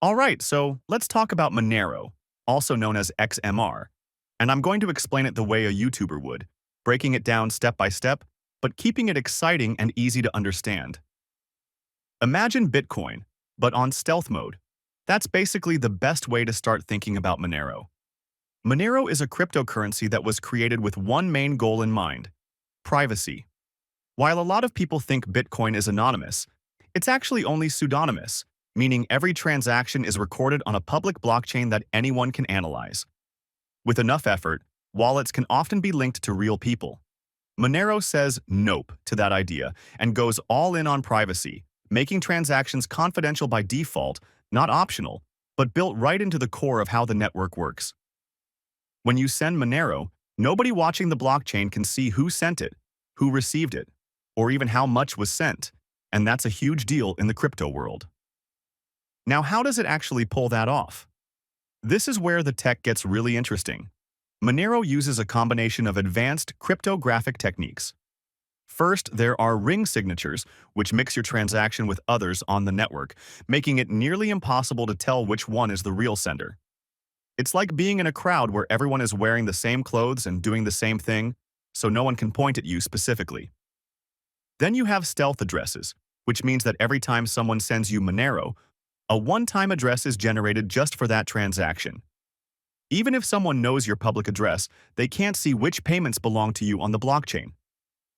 Alright, so let's talk about Monero, also known as XMR, and I'm going to explain it the way a YouTuber would, breaking it down step by step, but keeping it exciting and easy to understand. Imagine Bitcoin, but on stealth mode. That's basically the best way to start thinking about Monero. Monero is a cryptocurrency that was created with one main goal in mind: privacy. While a lot of people think Bitcoin is anonymous, it's actually only pseudonymous, meaning every transaction is recorded on a public blockchain that anyone can analyze. With enough effort, wallets can often be linked to real people. Monero says nope to that idea and goes all in on privacy, making transactions confidential by default, not optional, but built right into the core of how the network works. When you send Monero, nobody watching the blockchain can see who sent it, who received it, or even how much was sent, and that's a huge deal in the crypto world. Now, how does it actually pull that off? This is where the tech gets really interesting. Monero uses a combination of advanced cryptographic techniques. First, there are ring signatures, which mix your transaction with others on the network, making it nearly impossible to tell which one is the real sender. It's like being in a crowd where everyone is wearing the same clothes and doing the same thing, so no one can point at you specifically. Then you have stealth addresses, which means that every time someone sends you Monero, a one-time address is generated just for that transaction. Even if someone knows your public address, they can't see which payments belong to you on the blockchain.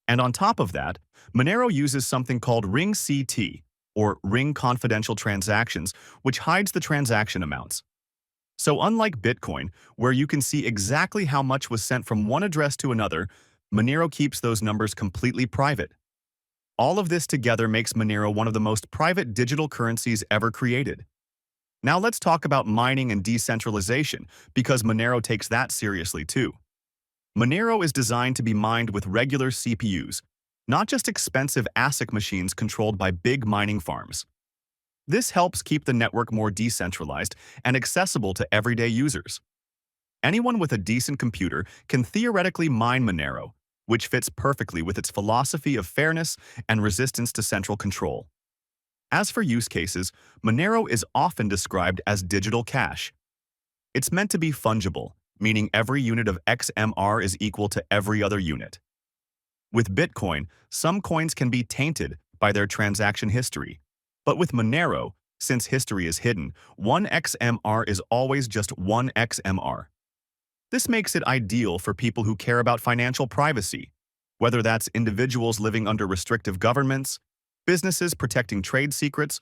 And on top of that, Monero uses something called RingCT, or Ring Confidential Transactions, which hides the transaction amounts. So unlike Bitcoin, where you can see exactly how much was sent from one address to another, Monero keeps those numbers completely private. All of this together makes Monero one of the most private digital currencies ever created. Now let's talk about mining and decentralization, because Monero takes that seriously too. Monero is designed to be mined with regular CPUs, not just expensive ASIC machines controlled by big mining farms. This helps keep the network more decentralized and accessible to everyday users. Anyone with a decent computer can theoretically mine Monero, which fits perfectly with its philosophy of fairness and resistance to central control. As for use cases, Monero is often described as digital cash. It's meant to be fungible, meaning every unit of XMR is equal to every other unit. With Bitcoin, some coins can be tainted by their transaction history. But with Monero, since history is hidden, one XMR is always just one XMR. This makes it ideal for people who care about financial privacy, whether that's individuals living under restrictive governments, businesses protecting trade secrets,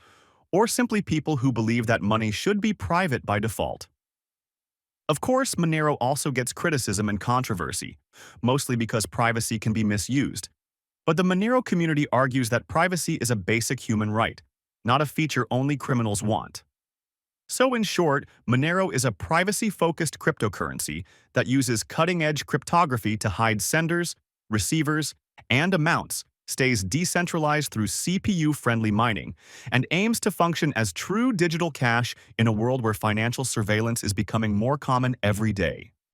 or simply people who believe that money should be private by default. Of course, Monero also gets criticism and controversy, mostly because privacy can be misused. But the Monero community argues that privacy is a basic human right, not a feature only criminals want. So in short, Monero is a privacy-focused cryptocurrency that uses cutting-edge cryptography to hide senders, receivers, and amounts, stays decentralized through CPU-friendly mining, and aims to function as true digital cash in a world where financial surveillance is becoming more common every day.